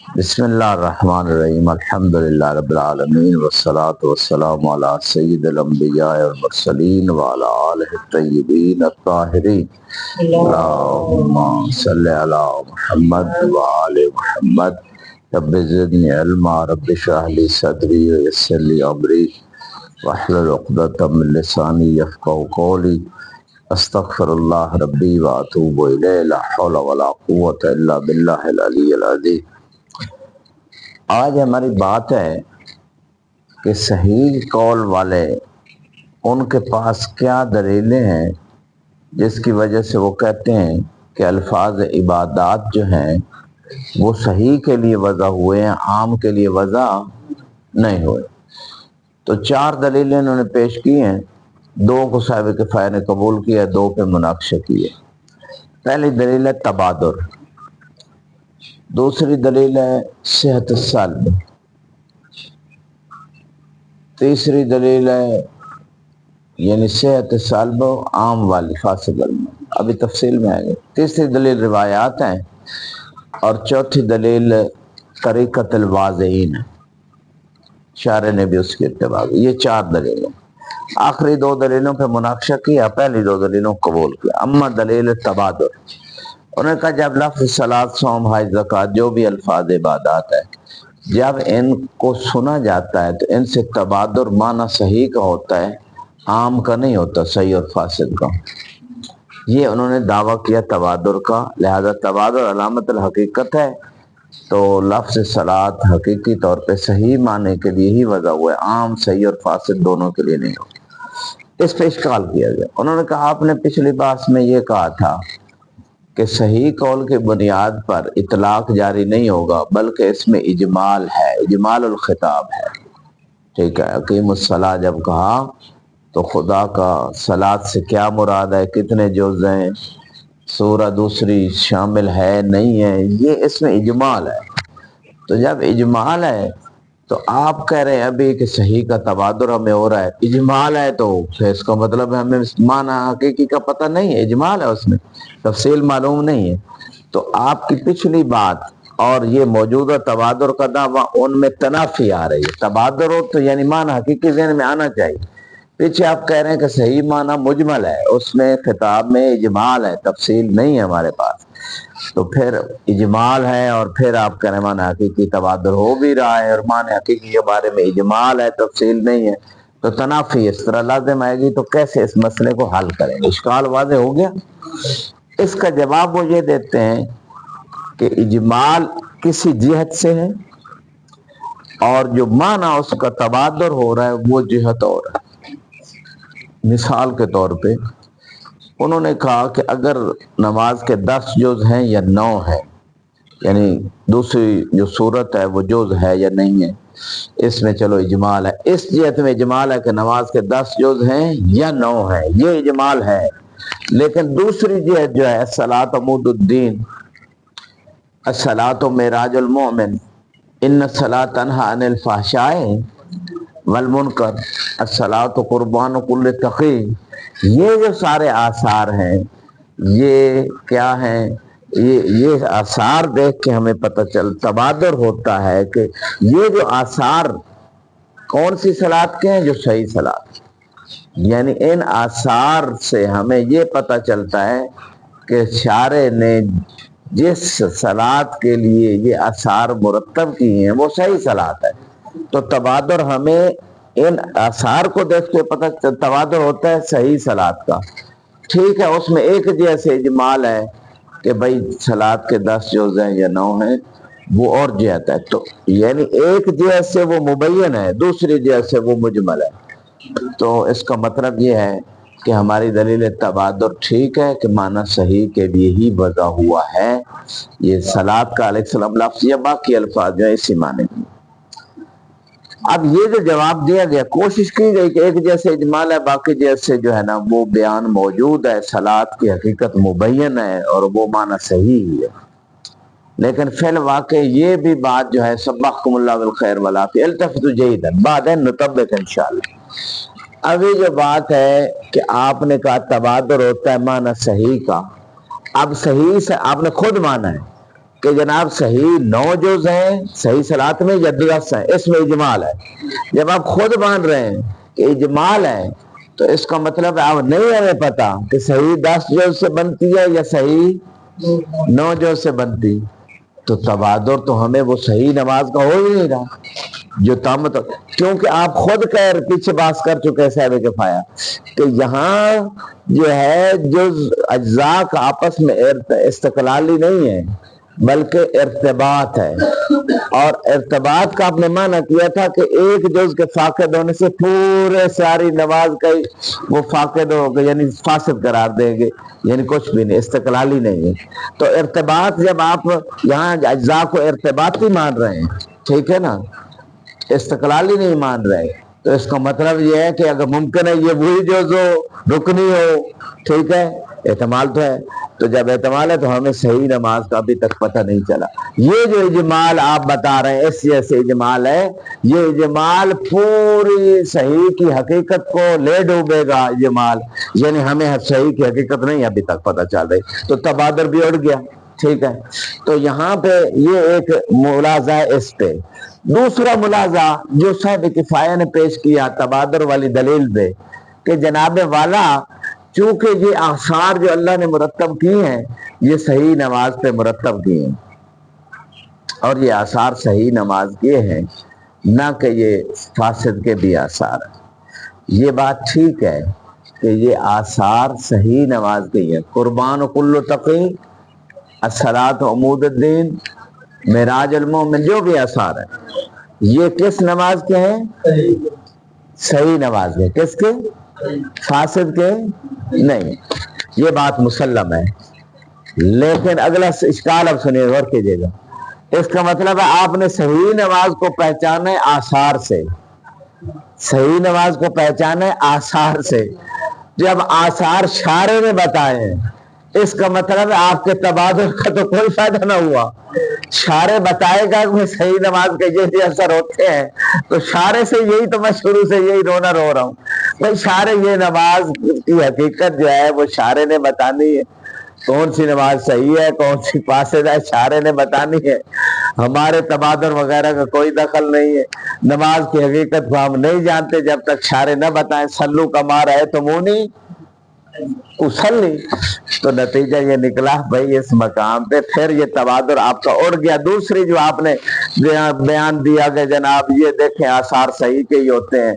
بسم اللہ الرحمن الرحیم الحمدللہ رب العالمین والصلاة والسلام علی سید الانبیاء والمرسلین وعلی آلہ الطیبین الطاہرین اللہم صلی علی محمد وآل محمد رب زدنی علما رب اشرح لی صدری ویسر لی امری واحلل عقدۃ من لسانی یفقہوا قولی استغفر اللہ ربی واتوب الیہ لا حول ولا قوۃ الا باللہ العلی العظیم۔ آج ہماری بات ہے کہ صحیح قول والے ان کے پاس کیا دلیلیں ہیں جس کی وجہ سے وہ کہتے ہیں کہ الفاظ عبادات جو ہیں وہ صحیح کے لیے وضع ہوئے ہیں، عام کے لیے وضع نہیں ہوئے۔ تو 4 دلیلیں انہوں نے پیش کی ہیں، 2 کو صاحب کفایہ نے قبول کیا، 2 پہ مناقشہ کیے۔ پہلی دلیل ہے تبادر، دوسری دلیل ہے صحت السلب، تیسری دلیل ہے یعنی صحت سلب عام والی فاسق علم، ابھی تفصیل میں آئے گا۔ تیسری دلیل روایات ہیں اور چوتھی دلیل طریقت الواضعین ہے، شارع نے بھی اس کی اتباع کی۔ یہ 4 دلیلیں، آخری 2 دلیلوں پہ مناقشہ کیا، پہلی 2 دلیلوں کو قبول کیا۔ اما دلیل تبادر، انہوں نے کہا جب لفظ صلاۃ، صوم، حج، زکوٰۃ جو بھی الفاظ عبادات ہے جب ان کو سنا جاتا ہے تو ان سے تبادر معنی صحیح کا ہوتا ہے، عام کا نہیں ہوتا، صحیح اور فاسد کا۔ یہ انہوں نے دعویٰ کیا تبادر کا، لہذا تبادر علامت الحقیقت ہے، تو لفظ صلاۃ حقیقی طور پہ صحیح معنی کے لیے ہی وضع ہوا ہے، عام صحیح اور فاسد دونوں کے لیے نہیں ہو۔ اس پہ اشکال کیا گیا، انہوں نے کہا آپ نے پچھلی بات میں یہ کہا تھا کہ صحیح قول کی بنیاد پر اطلاق جاری نہیں ہوگا بلکہ اس میں اجمال ہے، اجمال الخطاب ہے، ٹھیک ہے۔ اقیم الصلاۃ جب کہا تو خدا کا صلاۃ سے کیا مراد ہے، کتنے جز ہیں، سورہ دوسری شامل ہے نہیں ہے، یہ اس میں اجمال ہے۔ تو جب اجمال ہے تو آپ کہہ رہے ہیں ابھی کہ صحیح کا تبادر ہمیں ہو رہا ہے، اجمال ہے تو پھر اس کا مطلب ہے ہمیں معنی حقیقی کا پتہ نہیں ہے، اجمال ہے، اس میں تفصیل معلوم نہیں ہے۔ تو آپ کی پچھلی بات اور یہ موجودہ تبادر کا دعویٰ ان میں تنافی آ رہی ہے۔ تبادر ہو تو یعنی معنی حقیقی ذہن میں آنا چاہیے، پیچھے آپ کہہ رہے ہیں کہ صحیح معنی مجمل ہے، اس میں خطاب میں اجمال ہے، تفصیل نہیں ہے ہمارے پاس۔ تو پھر اجمال ہے اور پھر آپ کہہ رہے ہیں معنی حقیقی تبادر ہو بھی رہا ہے اور معنی حقیقی کے بارے میں اجمال ہے، تفصیل نہیں ہے، تو تنافی اس طرح لازم آئے گی۔ تو کیسے اس مسئلے کو حل کریں گے؟ اشکال واضح ہو گیا۔ اس کا جواب وہ یہ دیتے ہیں کہ اجمال کسی جہت سے ہے اور جو معنی اس کا تبادر ہو رہا ہے وہ جہت اور ہے۔ مثال کے طور پہ انہوں نے کہا کہ اگر نماز کے 10 جز ہیں یا 9 ہے، یعنی دوسری جو صورت ہے وہ جز ہے یا نہیں ہے، اس میں چلو اجمال ہے، اس جہت میں اجمال ہے کہ نماز کے 10 جز ہیں یا 9 ہے، یہ اجمال ہے۔ لیکن دوسری جہت جو ہے الصلاۃ عمود الدین، الصلاۃ معراج المؤمن، ان الصلاۃ تنہی عن الفحشاء والمنکر، الصلاۃ قربان کل تقی، یہ جو سارے آثار ہیں یہ کیا ہیں؟ یہ آثار دیکھ کے ہمیں پتہ تبادر ہوتا ہے کہ یہ جو آثار کون سی صلاۃ کے ہیں؟ جو صحیح صلاۃ، یعنی ان آثار سے ہمیں یہ پتہ چلتا ہے کہ شارع نے جس صلاۃ کے لیے یہ آثار مرتب کی ہیں وہ صحیح صلاۃ ہے۔ تو تبادر ہمیں ان آثار کو دیکھ کے پتہ تبادر ہوتا ہے صحیح صلاۃ کا، ٹھیک ہے۔ اس میں ایک جیسے اجمال ہے کہ بھائی صلاۃ کے 10 جز ہیں یا 9 ہیں، وہ اور جہت ہے، تو یعنی ایک جہت سے وہ مبین ہے، دوسری جہت سے وہ مجمل ہے۔ تو اس کا مطلب یہ ہے کہ ہماری دلیل تبادر ٹھیک ہے کہ معنی صحیح کے لیے ہی وضع ہوا ہے، یہ صلاۃ کا علیہ السلام لفظ یا باقی الفاظ جو ہے اسی معنی میں۔ اب یہ جو جواب دیا گیا، کوشش کی گئی کہ ایک جیسے اجمال ہے، باقی جیسے جو ہے نا وہ بیان موجود ہے، صلاۃ کی حقیقت مبین ہے اور وہ معنی صحیح ہی ہے، لیکن فی الواقع یہ بھی بات جو ہے سبحکم اللہ بالخیر والعافیہ التفتوا جیدا بعد نطبق انشاءاللہ۔ ابھی جو بات ہے کہ آپ نے کہا تبادر ہوتا ہے معنی صحیح کا، اب صحیح سے آپ نے خود مانا ہے کہ جناب صحیح 9 جز ہیں صحیح صلاۃ میں یا 10 ہیں، اس میں اجمال ہے۔ جب آپ خود مان رہے ہیں کہ اجمال ہے تو اس کا مطلب اب نہیں ہمیں پتا کہ صحیح 10 جز سے بنتی ہے یا صحیح 9 جز سے بنتی، تو تبادر تو ہمیں وہ صحیح نماز کا ہو ہی نہیں رہا جو تامت، کیونکہ آپ خود کہہ پیچھے باس کر چکے صاحب کفایہ کہ یہاں جو ہے جز اجزاء کا آپس میں استقلالی نہیں ہے بلکہ ارتباط ہے، اور ارتباط کا آپ نے معنی کیا تھا کہ ایک جز کے فاقد ہونے سے پورے ساری نماز کا وہ فاقد ہوگا، یعنی فاسد قرار دیں گے، یعنی کچھ بھی نہیں، استقلالی نہیں ہے۔ تو ارتباط جب آپ یہاں اجزاء کو ارتباطی مان رہے ہیں، ٹھیک ہے نا، استقلالی نہیں مان رہے، تو اس کا مطلب یہ ہے کہ اگر ممکن ہے یہ وہی جز ہو، رکنی ہو، ٹھیک ہے، احتمال تو ہے، تو جب احتمال ہے تو ہمیں صحیح نماز کا ابھی تک پتہ نہیں چلا۔ یہ جو اجمال آپ بتا رہے ہیں اس جیسے اجمال ہے، یہ اجمال پوری صحیح کی حقیقت کو لے ڈوبے گا اجمال، یعنی ہمیں صحیح کی حقیقت نہیں ابھی تک پتہ چل رہی، تو تبادر بھی اڑ گیا، ٹھیک ہے۔ تو یہاں پہ یہ ایک ملاحظہ ہے اس پہ۔ دوسرا ملاحظہ جو صاحب کفایہ نے پیش کیا تبادر والی دلیل پہ کہ جناب والا چونکہ یہ آثار جو اللہ نے مرتب کی ہیں یہ صحیح نماز پہ مرتب کی ہیں، اور یہ آثار صحیح نماز کے ہیں، نہ کہ یہ فاسد کے بھی آثار ہیں۔ یہ بات ٹھیک ہے کہ یہ آثار صحیح نماز کے ہیں، قربان و کل تقی، الصلاۃ عمود الدین، معراج المومن، جو بھی آثار ہیں یہ کس نماز کے ہیں؟ صحیح نماز کے۔ کس کے؟ فاسد کے نہیں، یہ بات مسلم ہے۔ لیکن اگلا اشکال اب سنیے، غور کیجیے گا، اس کا مطلب ہے آپ نے صحیح نماز کو پہچانے آثار سے، صحیح نماز کو پہچانے آثار سے، جب آثار شارع نے بتائے ہیں، اس کا مطلب ہے آپ کے تبادل کا تو کوئی فائدہ نہ ہوا۔ شارع بتائے گا کہ صحیح نماز کے یہ اثر ہوتے ہیں، تو شارع سے یہی تو میں شروع سے یہی رونا رو رہا ہوں بھائی، شارع یہ نماز کی حقیقت جو ہے وہ شارع نے بتانی ہے، کون سی نماز صحیح ہے کون سی فاسد ہے شارع نے بتانی ہے، ہمارے تبادر وغیرہ کا کوئی دخل نہیں ہے۔ نماز کی حقیقت کو ہم نہیں جانتے جب تک شارع نہ بتائیں، سلو کما رہے تمونی اسلی، تو نتیجہ یہ نکلا بھائی اس مقام پہ پھر یہ تبادر آپ کا اڑ گیا۔ دوسری جو آپ نے بیان دیا کہ جناب یہ دیکھیں آثار صحیح کے ہی ہوتے ہیں،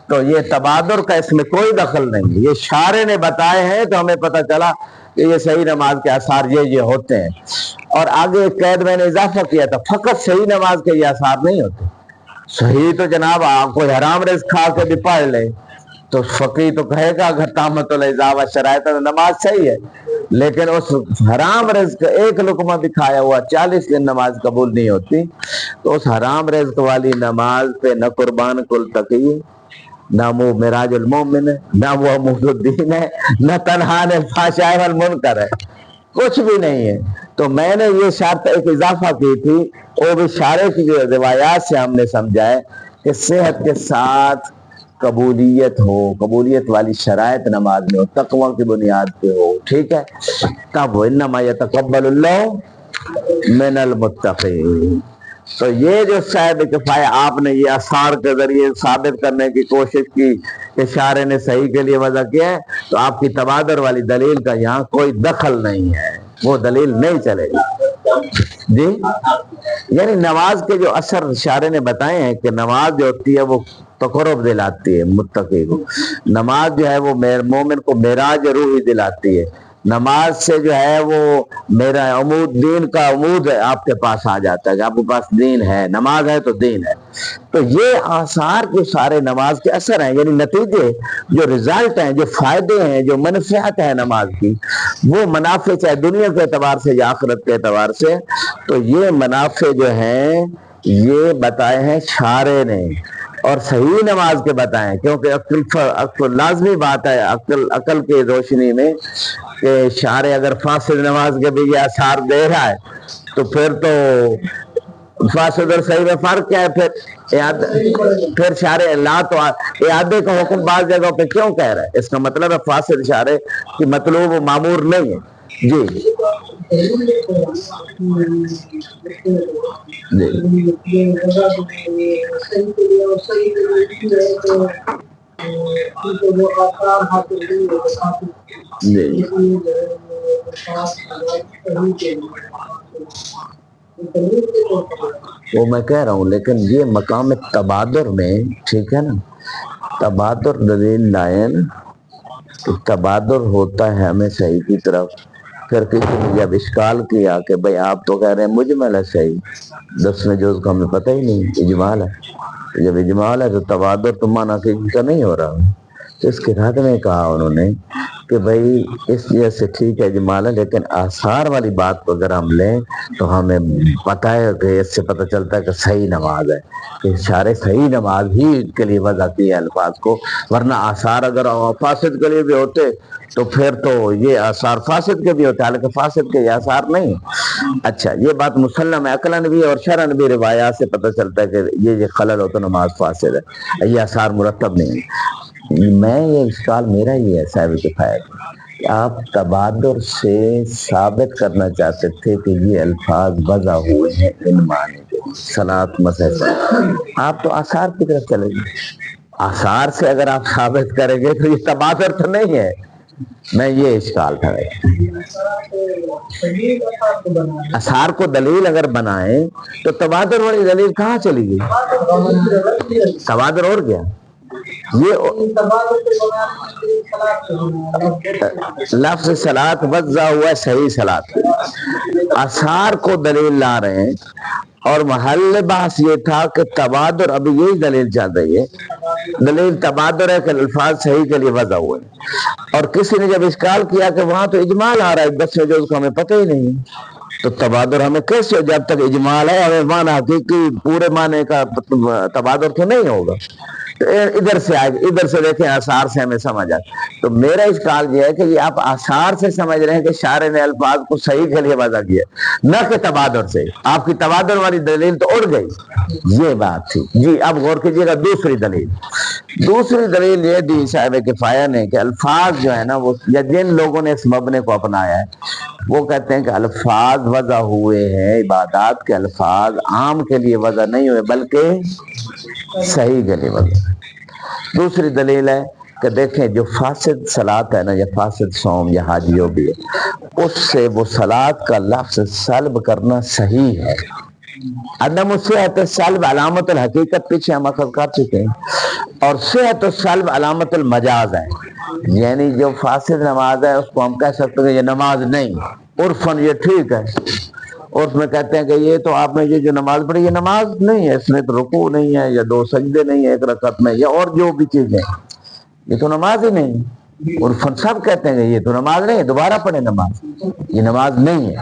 تو یہ تبادر کا اس میں کوئی دخل نہیں، یہ شارع نے بتائے ہیں تو ہمیں پتہ چلا کہ یہ صحیح نماز کے آثار یہ ہوتے ہیں۔ اور آگے ایک قید میں نے اضافہ کیا تھا، فقط صحیح نماز کے یہ آثار نہیں ہوتے، صحیح تو جناب آپ کوئی حرام رزق کھا کے بھی پڑھ لے تو فقی تو کہے گا اگر تامت الاضافہ شرائط تو نماز صحیح ہے، لیکن اس حرام رزق ایک لقمہ بھی کھایا ہوا 40 دن نماز قبول نہیں ہوتی، تو اس حرام رزق والی نماز پہ نہ قربان کل تقی، نہ وہ معراج المومن ہے، نہ وہ عمود الدین ہے، نہ تنہان الفحشاء والمنکر ہے، کچھ بھی نہیں ہے۔ تو میں نے یہ شرط ایک اضافہ کی تھی، وہ بھی شارع کی جو روایات سے ہم نے سمجھا ہے کہ صحت کے ساتھ قبولیت ہو، قبولیت والی شرائط نماز میں ہو، تقوی کی بنیاد پہ ہو، ٹھیک ہے، تب انما یتقبل اللہ من المتقین۔ تو یہ جو صاحب کفایہ آپ نے یہ آثار کے ذریعے ثابت کرنے کی کوشش کی کہ شارع نے صحیح کے لیے وضع کیا ہے، تو آپ کی تبادر والی دلیل کا یہاں کوئی دخل نہیں ہے، وہ دلیل نہیں چلے گی جی۔ یعنی نماز کے جو اثر شارع نے بتائے ہیں کہ نماز جو ہوتی ہے وہ تقرب دلاتی ہے متقی کو، نماز جو ہے وہ مومن کو معراج روحی دلاتی ہے، نماز سے جو ہے وہ میرا عمود دین کا عمود ہے آپ کے پاس آ جاتا ہے کہ آپ کے پاس دین ہے، نماز ہے تو دین ہے۔ تو یہ آثار جو سارے نماز کے اثر ہیں، یعنی نتیجے جو رزلٹ ہیں، جو فائدے ہیں، جو منفعت ہے نماز کی، وہ منافع چاہے دنیا کے اعتبار سے یا آخرت کے اعتبار سے، تو یہ منافع جو ہیں یہ بتائے ہیں شارع نے، اور صحیح نماز کے بتائیں، کیونکہ عقل لازمی بات ہے عقل کی روشنی میں کہ شارع اگر فاسد نماز کے بھی یہ آثار دے رہا ہے تو پھر تو فاسد اور صحیح میں فرق کیا ہے؟ پھر شارع لا تو اعادے کا حکم بعض جگہوں پہ کیوں کہہ رہا ہے؟ اس کا مطلب ہے فاسد شارع کی مطلوب و معمور نہیں ہے، جی جی وہ میں کہہ رہا ہوں، لیکن یہ مقام تبادر میں ٹھیک ہے نا، تبادر دلیل لائے نا، کہ تبادر ہوتا ہے ہمیں صحیح کی طرف. پھر کسی نے جب اشکال کیا کہ بھئی آپ تو کہہ رہے ہیں مجمل ہے صحیح، 10ویں جز کا ہمیں پتہ ہی نہیں، اجمال ہے. جب اجمال ہے تو تبادر تو معنی کسی کا نہیں ہو رہا. تو اس کے رد میں کہا انہوں نے کہ بھئی اس لیے سے ٹھیک ہے اجمال ہے، لیکن آثار والی بات کو اگر ہم لیں تو ہمیں پتہ ہے کہ اس سے پتہ چلتا ہے کہ صحیح نماز ہے، کہ اشارے صحیح نماز ہی کے لیے وضع کی ہے الفاظ کو، ورنہ آثار اگر فاسد کے لیے بھی ہوتے تو پھر تو یہ آثار فاسد کے بھی ہوتے، حالانکہ فاسد کے یہ آثار نہیں. اچھا، یہ بات مسلم ہے عقلاً بھی اور شرعاً بھی، روایات سے پتہ چلتا ہے کہ یہ خلل ہوتا نماز فاسد ہے، یہ آثار مرتب نہیں ہے. میں یہ اشکال میرا ہی ہے صاحب کفایت کہ آپ تبادر سے ثابت کرنا چاہتے تھے کہ یہ الفاظ وضع ہوئے ہیں ان معنی کے، صلاۃ مسح. آپ تو آثار کی طرف چلے گئے، آثار سے اگر آپ ثابت کریں گے تو یہ تبادر تو نہیں ہے. میں یہ اشکال تھا. آثار کو دلیل اگر بنائیں تو تبادر والی دلیل کہاں چلی گئی؟ تبادر اور گیا. یہ لفظ صلاۃ وضع ہوا ہے صحیح صلاۃ، آثار کو دلیل لا رہے ہیں، اور محل بحث یہ تھا کہ تبادر، ابھی یہی دلیل چل رہی ہے، دلیل تبادر ہے کہ الفاظ صحیح کے لیے وضع ہوئے. اور کسی نے جب اشکال کیا کہ وہاں تو اجمال آ رہا ہے 10ویں جز کا ہمیں پتہ ہی نہیں، تو تبادر ہمیں کیسے، جب تک اجمال ہے ہمیں معنی حقیقی پورے معنی کا تبادر تو نہیں ہوگا. تو ادھر سے آئے، ادھر سے دیکھیں آثار سے ہمیں سمجھ آئے. تو میرا اشکال یہ ہے کہ یہ آپ آثار سے سمجھ رہے ہیں کہ شارع نے الفاظ کو صحیح کے لیے وضع کیا، نہ کہ تبادر سے. آپ کی تبادر والی دلیل تو اڑ گئی. یہ بات تھی. جی اب غور کیجیے گا دوسری دلیل. دوسری دلیل یہ دی صاحب کفایہ نے کہ الفاظ جو ہے نا، وہ یا جن لوگوں نے اس مبنے کو اپنایا ہے وہ کہتے ہیں کہ الفاظ وضع ہوئے ہیں، عبادات کے الفاظ عام کے لیے وضع نہیں ہوئے بلکہ صحیح کے لیے وضع. دوسری دلیل ہے کہ دیکھیں جو فاسد صلاۃ ہے نا، یا فاسد صوم یا حاجیوں بھی ہے، اس سے وہ صلاۃ کا لفظ سلب کرنا صحیح ہے. عدم صحت سلب علامت الحقیقت پیچھے ہم اخذ کر چکے ہیں، اور صحت سلب علامت المجاز ہے. یعنی جو فاسد نماز ہے اس کو ہم کہہ سکتے ہیں کہ یہ نماز نہیں، عرفاً یہ ٹھیک ہے. عرف میں کہتے ہیں کہ یہ تو آپ نے یہ جو نماز پڑھی یہ نماز نہیں ہے، اس میں تو رکوع نہیں ہے، یا 2 سجدے نہیں ہے 1 رکعت میں، یا اور جو بھی چیزیں، یہ تو نماز ہی نہیں. عرفاً سب کہتے ہیں کہ یہ تو نماز نہیں ہے، دوبارہ پڑھیں نماز، یہ نماز نہیں ہے.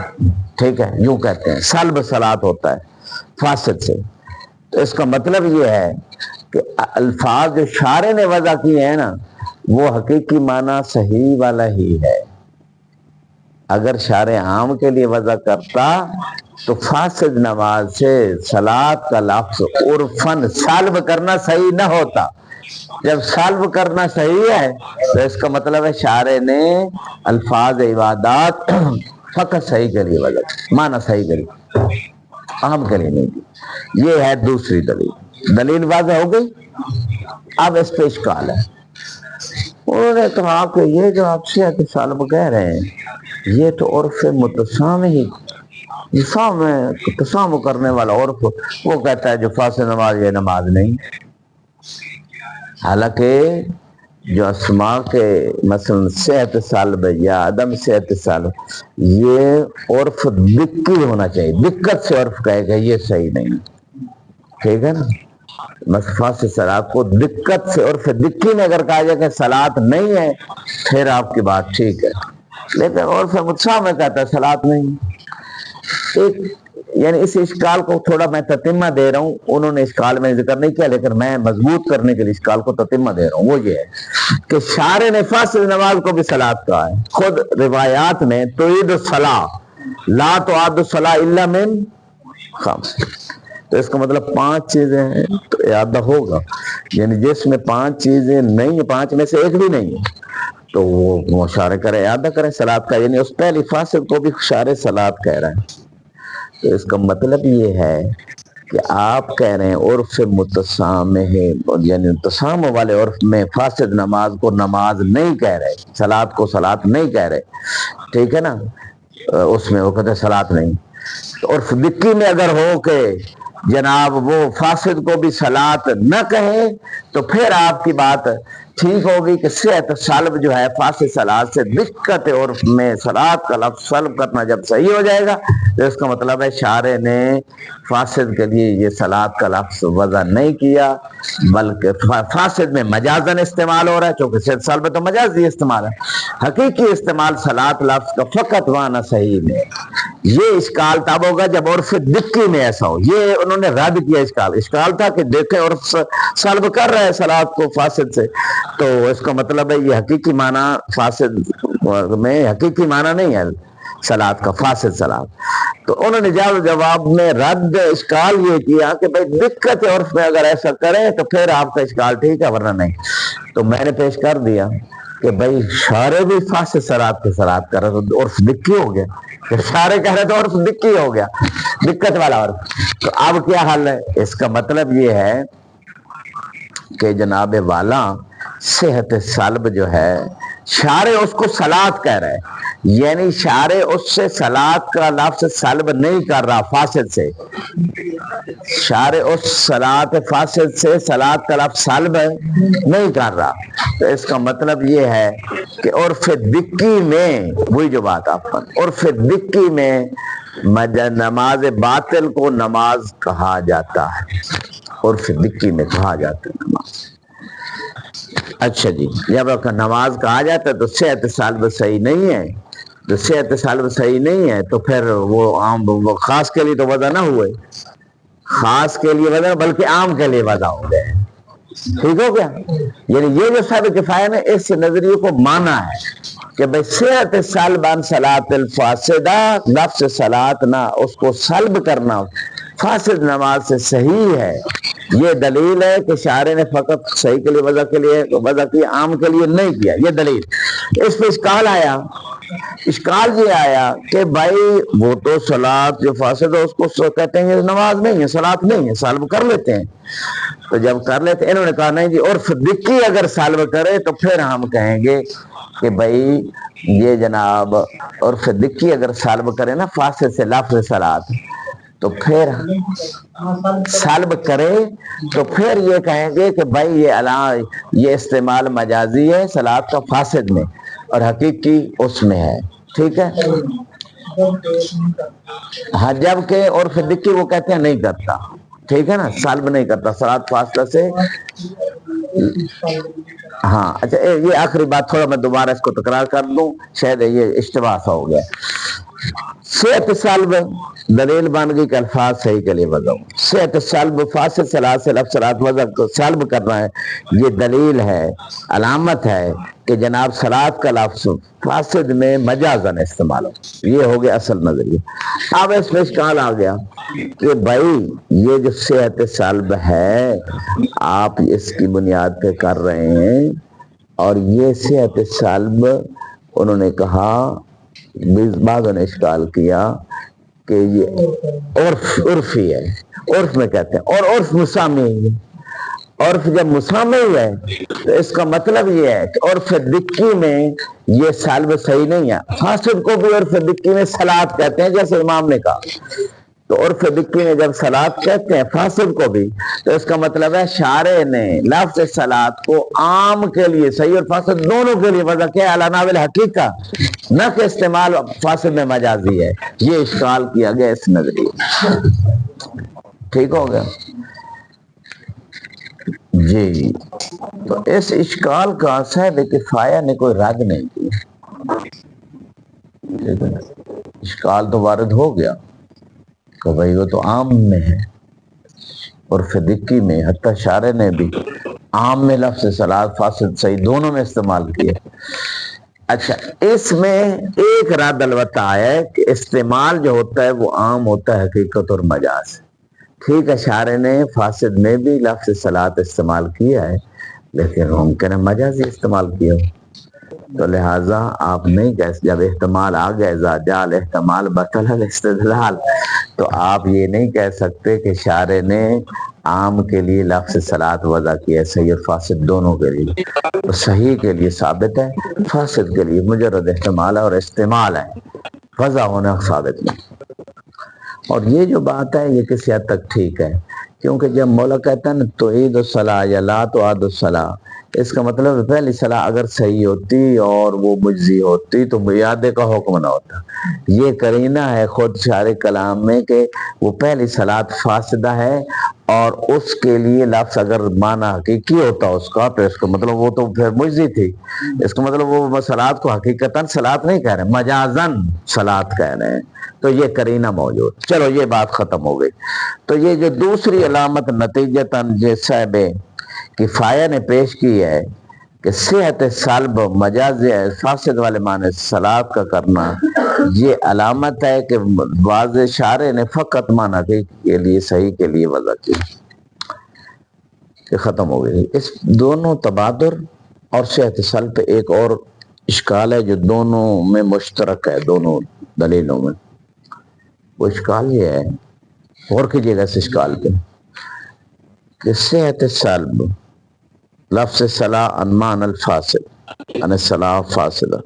ٹھیک ہے، یوں کہتے ہیں. سلب صلاۃ ہوتا ہے فاسد سے. تو اس کا مطلب یہ ہے کہ الفاظ جو شارع نے وضع کیے ہیں نا، وہ حقیقی معنی صحیح والا ہی ہے. اگر شارع عام کے لیے وضع کرتا تو فاسد نماز سے صلاۃ کا لفظ عرفاً سلب کرنا صحیح نہ ہوتا. جب سلب کرنا صحیح ہے تو اس کا مطلب ہے شارع نے الفاظ عبادات فقط صحیح کے لیے وضع، معنی صحیح کے لیے، عام کے لیے نہیں دی. یہ ہے دوسری دلیل. دلیل واضح ہو گئی. اب اس پہ اشکال ہے. انہوں نے کہا کہ یہ جو آپ صحت سالب کہہ رہے ہیں یہ تو عرف متسامح، تسامح کرنے والا عرف، وہ کہتا ہے جو فاسد نماز یہ نماز نہیں. حالانکہ جو اسماء کے مثلا صحت سالب یا عدم صحت سالب، یہ عرف دقی ہونا چاہیے، دقت سے عرف کہے گا یہ صحیح نہیں. ٹھیک ہے نا. مصفا سے صلاۃ کو دقت سے، عرف دقی نے اگر کہا جائے کہ صلاۃ نہیں ہے پھر آپ کی بات ٹھیک ہے، لیکن عرف متسامح میں کہتا ہے صلاۃ نہیں. ایک یعنی اس اشکال کو تھوڑا میں تتمہ دے رہا ہوں، انہوں نے اشکال میں ذکر نہیں کیا لیکن میں مضبوط کرنے کے لیے اشکال کو تتمہ دے رہا ہوں. وہ یہ ہے کہ شارع نے فاسد نماز کو بھی صلاۃ کہا ہے. خود روایات میں تعید الصلاۃ لا تعد الصلاۃ الا من خمس، تو اس کا مطلب 5 چیزیں ہیں تو اعادہ ہوگا. یعنی جس میں 5 چیزیں نہیں ہیں، 5 میں سے ایک بھی نہیں ہے تو وہ مشارے کرے اعادہ کرے صلات کا، یعنی اس پہلی فاسد کو بھی شارع صلات کہہ رہے ہیں۔ تو اس کا مطلب یہ ہے کہ آپ کہہ رہے ہیں عرف متسامح، یعنی تسامح والے عرف میں فاسد نماز کو نماز نہیں کہہ رہے، صلات کو صلات نہیں کہہ رہے، ٹھیک ہے نا، اس میں وہ کہتے ہیں صلات نہیں۔ عرف دکی میں اگر ہو کہ جناب وہ فاسد کو بھی صلات نہ کہے تو پھر آپ کی بات ٹھیک ہوگی کہ صحت سلب جو ہے فاسد صلات سے دقت عرف میں صلات کا لفظ سلب کرنا جب صحیح ہو جائے گا تو اس کا مطلب ہے شارع نے فاسد کے لیے یہ صلات کا لفظ وضع نہیں کیا، بلکہ فاسد میں مجازن استعمال ہو رہا ہے، چونکہ صحت سلب تو مجازی استعمال ہے، حقیقی استعمال صلات لفظ کا فقط وانا صحیح میں۔ یہ اشکال تب ہوگا جب عرف دکی میں ایسا ہو، یہ انہوں نے رد کیا اشکال تھا کہ دیکھیں عرف سلب کر رہا ہے صلات کو فاسد سے، تو اس کا مطلب ہے یہ حقیقی معنی فاسد میں حقیقی معنی نہیں ہے صلات کا، فاسد صلات۔ تو انہوں نے جواب میں رد اشکال یہ کیا کہ بھائی دقت عرف میں اگر ایسا کریں تو پھر آپ کا اشکال ٹھیک ہے، ورنہ نہیں۔ تو میں نے پیش کر دیا کہ بھائی شارع بھی فاسد صلات کے صلات کر رہا تو عرف دکی ہو گیا، کہ شارع کہہ رہے تو عرف دکی ہو گیا، دقت والا عرف۔ تو اب کیا حل ہے؟ اس کا مطلب یہ ہے کہ جناب والا صحت سلب جو ہے شارع اس کو صلات کہہ رہا ہے، یعنی شارع اس سے صلات کا لفظ سلب نہیں کر رہا فاسد سے، شارع اس صلات فاسد سے صلات کا لفظ سلب نہیں کر رہا۔ تو اس کا مطلب یہ ہے کہ عرف دکی میں وہی جو بات آپ پر، عرف دکی میں نماز باطل کو نماز کہا جاتا ہے، عرف دکی میں کہا جاتا ہے نماز۔ اچھا جی، جب نماز کہا جاتا ہے تو صحت سلب صحیح نہیں ہے، تو صحت سلب صحیح نہیں ہے تو پھر وہ عام وہ خاص کے لیے تو وضع نہ ہوئے، خاص کے لیے وضع بلکہ عام کے لیے وضع ہو گئے، ٹھیک ہو گیا؟ یعنی یہ جو فرض کفایہ نے اس نظریے کو مانا ہے کہ بھئی صحت سلب عن صلاۃ الفاسدہ، لفظ صلاۃ نہ اس کو سلب کرنا فاسد نماز سے صحیح ہے۔ یہ دلیل ہے کہ شارع نے فقط صحیح کے لیے وضع کیا، عام کے لیے نہیں کیا، یہ دلیل۔ اس پہ اشکال آیا، اشکال یہ آیا کہ بھائی وہ تو صلاۃ جو فاسد ہے اس کو کہتے ہیں نماز نہیں ہے، صلاۃ نہیں ہے، سلب کر لیتے ہیں۔ تو جب کر لیتے انہوں نے کہا نہیں جی عرف دکی اگر سلب کرے تو پھر ہم کہیں گے کہ بھائی یہ جناب عرف دکی اگر سلب کرے نا فاسد سے لفظ صلاۃ، تو پھر سلب کرے تو پھر یہ کہیں گے کہ بھائی یہ استعمال مجازی ہے صلاۃ کا فاسد میں اور حقیقی اس میں ہے، ٹھیک ہے؟ ہاں، جب کہ عرف دکی وہ کہتے ہیں نہیں کرتا، ٹھیک ہے نا، سلب نہیں کرتا صلاۃ فاصلہ سے۔ ہاں اچھا، یہ آخری بات تھوڑا میں دوبارہ اس کو تکرار کر دوں، شاید یہ اشتباہ سا ہو گیا۔ صحت سلب دلیل بن گئی کہ الفاظ صحیح کے لیے وضع، صحت سلب فاسد صلاۃ سے لفظ صلاۃ وضع کو سلب کرنا ہے، یہ دلیل ہے، علامت ہے کہ جناب صلاۃ کا لفظ فاسد میں مجازن استعمال ہو، یہ ہو گیا اصل نظریہ۔ اب اس میں اشکال آ گیا کہ بھائی یہ جو صحت سلب ہے آپ اس کی بنیاد پہ کر رہے ہیں، اور یہ صحت سلب انہوں نے کہا، بعضوں نے اشکال کیا کہ یہ عرفی ہے، عرف میں کہتے ہیں، اور عرف مسامی ہے، عرف جب مسامی ہے تو اس کا مطلب یہ ہے کہ عرف دکی میں یہ سلب صحیح نہیں ہے، فاسد کو بھی عرف دکی میں صلاۃ کہتے ہیں جیسے امام نے کہا، تو عرف دکی میں جب صلاۃ کہتے ہیں فاسد کو بھی، تو اس کا مطلب ہے شارع نے لفظ صلاۃ کو عام کے لیے صحیح اور فاسد دونوں کے لیے وضع کیا علی نحو الحقیقہ، نہ کہ استعمال فاسد میں مجازی ہے۔ یہ اشکال کیا گیا اس نظریے، ٹھیک ہو گیا جی؟ تو اس اشکال کا صاحب کفایہ نے کوئی رد نہیں کیا، ٹھیک ہے، اشکال تو وارد ہو گیا کہ بھائی وہ تو عام میں ہے، عرف دکی میں حتی شارع نے بھی عام میں لفظ صلاۃ فاسد صحیح دونوں میں استعمال کیا۔ اچھا، اس میں ایک رد البتہ آیا ہے کہ استعمال جو ہوتا ہے وہ عام ہوتا ہے حقیقت اور مجاز، ٹھیک ہے، شارع نے فاسد میں بھی لفظ صلاۃ استعمال کیا ہے لیکن ممکن ہے مجازی استعمال کیا ہو، تو لہٰذا آپ نہیں کہہ، جب احتمال آ گیا اذا جاء الاحتمال بطل الاستدلال، تو آپ یہ نہیں کہہ سکتے کہ شارع نے عام کے لیے لفظ صلاۃ وضع کیا ہے، صحیح اور فاسد دونوں کے لیے. تو صحیح کے لیے ثابت ہے، فاسد کے لیے مجرد احتمال ہے اور استعمال ہے، وضع ہونا ثابت نہیں. اور یہ جو بات ہے یہ کسی حد تک ٹھیک ہے، کیونکہ جب مولا کہتا ہے نا تو عید الصلاح یا لا تو عاد الصلاح، اس کا مطلب پہلی صلاح اگر صحیح ہوتی اور وہ مجزی ہوتی تو میادے کا حکم نہ ہوتا. یہ قرینہ ہے خود شارع کلام میں کہ وہ پہلی صلاۃ فاسدہ ہے، اور اس کے لیے لفظ اگر معنی حقیقی ہوتا اس کا تو اس کا مطلب وہ تو پھر مجزی تھی، اس کا مطلب وہ صلاۃ کو حقیقتاً صلاۃ نہیں کہہ رہے، مجازاً صلاۃ کہہ رہے ہیں. تو یہ قرینہ موجود. چلو یہ بات ختم ہو گئی. تو یہ جو دوسری علامت نتیجتاً صاحب کفایہ نے پیش کی ہے کہ صحت سلب مجاز فاسد والے معنی صلاۃ کا کرنا، یہ علامت ہے کہ واضح شارع نے فقط معنی کے لیے صحیح کے لیے وضع کی. یہ ختم ہو گئی. اس دونوں تبادر اور صحت سلب پہ ایک اور اشکال ہے جو دونوں میں مشترک ہے، دونوں دلیلوں میں. وہ اشکال یہ ہے، غور کیجیے گا اس اشکال پہ، کہ صحت سلب لفظ صلاح انمان الفاسد ان صلاح فاسدہ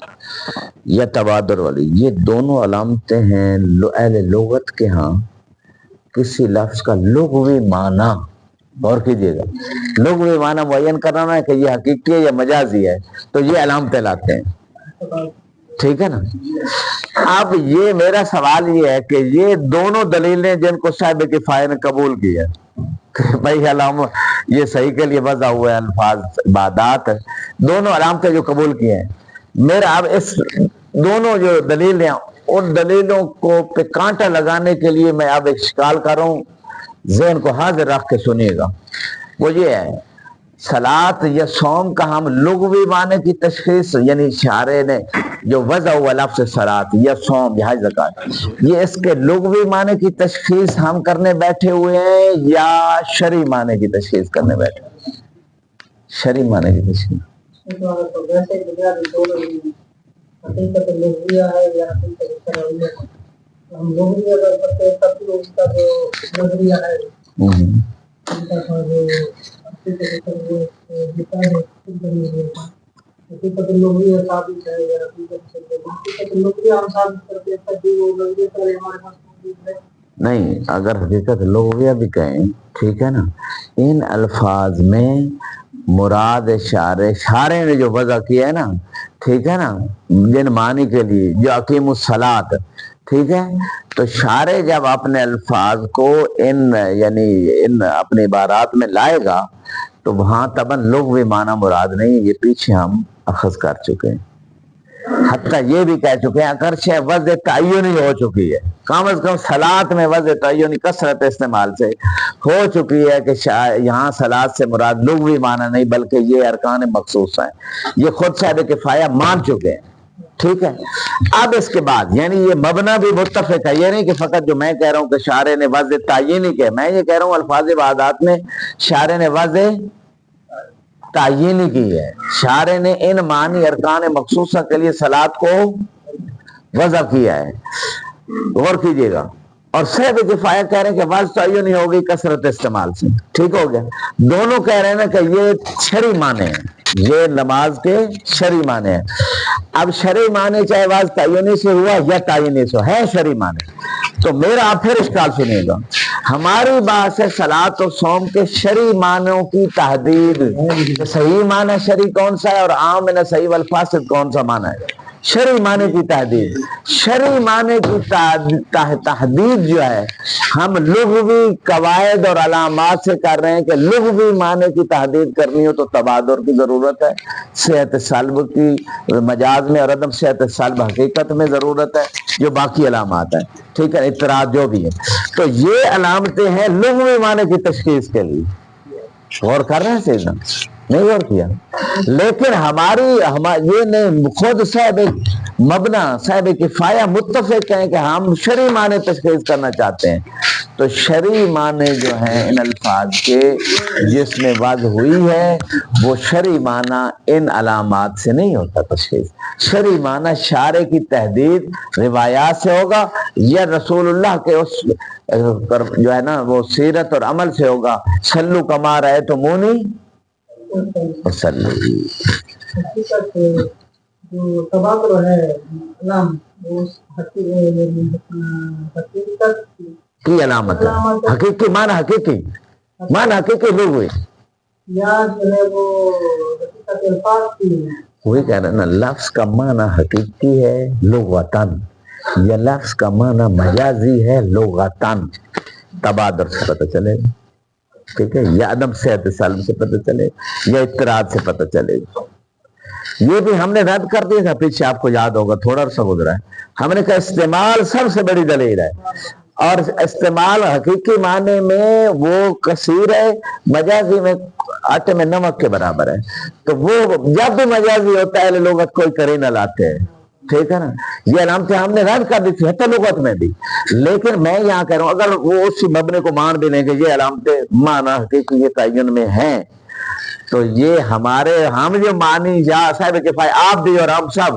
یا تبادر والی، یہ دونوں علامتیں ہیں اہل لغت کے ہاں کسی لفظ کا لغوی معنی. غور کیجیے گا، لغوی معنی معین کرنا ہے کہ یہ حقیقی ہے یا مجازی ہے، تو یہ علامتیں لاتے ہیں. ٹھیک ہے نا. اب یہ میرا سوال یہ ہے کہ یہ دونوں دلیلیں جن کو صاحب کفایہ نے قبول کی ہے کہ بھائی علامت یہ صحیح کے لیے وضع ہوئے الفاظ عبادات، دونوں علامتیں جو قبول کی ہیں، میرا اب اس دونوں جو دلیلیں ان دلیلوں کو پہ کانٹا لگانے کے لیے میں اب اشکال کر رہا ہوں، ذہن کو حاضر رکھ کے سنیے گا. وہ یہ ہے صلاۃ یا صوم کا ہم لغوی معنی کی تشخیص، یعنی شارع نے جو وضع ہوا لفظ صلاۃ یا صوم یا زکات، یہ اس کے لغوی معنی کی تشخیص ہم کرنے بیٹھے ہوئے ہیں یا شرعی معنی کی تشخیص کرنے بیٹھے ہیں؟ شرعی معنی کی تشخیص. حقیقت لغویہ ہے یا حقیقت شرعیہ ہے؟ ہم لغویہ اگر کرتے ہیں تب تو اس کا جو نظریہ ہے ان کا جو حقیقت لغویہ ثابت ہے یا حقیقت لغویہ ہم ثابت کرتے ہیں تب بھی وہ لغویہ ہمارے پاس موجود ہے. نہیں، اگر حقیقت لغویہ بھی کہیں ٹھیک ہے نا، ان الفاظ میں مراد شارع نے جو وضع کیا ہے نا، ٹھیک ہے نا، جن معنی کے لیے جو اقیم الصلاۃ، ٹھیک ہے، تو شارع جب اپنے الفاظ کو ان اپنے عبارات میں لائے گا تو وہاں طبعاً لغوی معنی مراد نہیں، یہ پیچھے ہم اخذ کر چکے ہیں. حتیٰ یہ بھی کہہ چکے ہیں اگرچہ وضع تعینی ہو چکی ہے، کم از کم صلاۃ میں وضع تعینی کثرت استعمال سے ہو چکی ہے کہ یہاں صلاۃ سے مراد لغوی معنی نہیں بلکہ یہ ارکان مخصوص ہیں، یہ خود صاحب کفایہ مان چکے ہیں. ٹھیک ہے. اب اس کے بعد یعنی یہ مبنا بھی متفق ہے، یہ نہیں کہ فقط جو میں کہہ رہا ہوں کہ شارع نے وضع تعینی کیا، میں یہ کہہ رہا ہوں الفاظ عبادات میں شارع نے وضع تعینی کی ہے. شارع نے ان معنی ارکان مخصوصہ کے لیے صلاۃ کو وضع کیا ہے. غور کیجیے گا. اور صاحب کفایہ کہہ رہے ہیں کہ وضع تعینی ہو گئی کثرت استعمال سے. ٹھیک ہو گیا. دونوں کہہ رہے ہیں نا کہ یہ شرعی معنی ہیں، یہ نماز کے شرعی معنی ہیں. اب شرعی معنی چاہے وضع تعینی سے ہوا یا تعینی سے ہے شرعی معنی، تو میرا آپ پھر اشکال سنیے گا. ہماری بات ہے صلاۃ و صوم کے شرعی معنوں کی تحدید، صحیح معنی شرعی کون سا ہے اور عام میں صحیح والفاسد کون سا معنی ہے. شرعی معنی کی تحدید، شرعی معنی کی تحدید جو ہے ہم لغوی قواعد اور علامات سے کر رہے ہیں کہ لغوی معنی کی تحدید کرنی ہو تو تبادر کی ضرورت ہے، صحت سلب کی مجاز میں اور عدم صحت سلب حقیقت میں ضرورت ہے، جو باقی علامات ہیں. ٹھیک ہے، اعتراض جو بھی ہے. تو یہ علامتیں ہیں لغوی معنی کی تشخیص کے لیے. غور کر رہے ہیں سیدنا. نہیں غور کیا؟ لیکن یہ نہیں، خود صاحب مبنا صاحب کفایہ متفق ہیں کہ ہم شرعی معنی تشخیص کرنا چاہتے ہیں، تو شرعی معنی جو ہیں ان الفاظ کے جس میں واضح ہوئی ہے وہ شرعی معنی ان علامات سے نہیں ہوتا تشخیص. شرعی معنی شارع کی تحدید روایات سے ہوگا یا رسول اللہ کے اس جو ہے نا وہ سیرت اور عمل سے ہوگا. صلو کما رأیتمونی وصلی. حقیقت جو تبادر ہے علام وہ حقیقت کی علامت ہے. حقیقی معنی حقیقی لوگ ہوئے یا جو ہے وہ حقیقت الفاظ کی وہی کہہ رہے نا. لفظ کا معنی حقیقی ہے لغتاً، یا لفظ کا معنی مجازی ہے لغتاً. تبادر سے پتہ چلے گا، ٹھیک ہے، یا عدم صحت سالم سے پتہ چلے گا، یا اضطراب سے پتہ چلے گا. یہ بھی ہم نے رد کر دیا تھا پیچھے، آپ کو یاد ہوگا تھوڑا سا گزرا ہے. ہم نے کہا استعمال سب سے بڑی دلیل ہے، اور استعمال حقیقی معنی میں وہ کثیر ہے، مجازی میں آٹے میں نمک کے برابر ہے. تو وہ جب بھی مجازی ہوتا ہے لغت کوئی قرینہ لاتے ہیں، ٹھیک ہے نا. یہ علامتیں ہم نے رد کر دی تھی حتی لغت میں بھی. لیکن میں یہاں کہہ رہا ہوں اگر وہ اسی مبنے کو مان بھی لیں کہ یہ علامتیں معنی حقیقی یہ تعین میں ہیں، تو یہ ہم جو معنی یا صاحب کفایہ آپ بھی اور ہم سب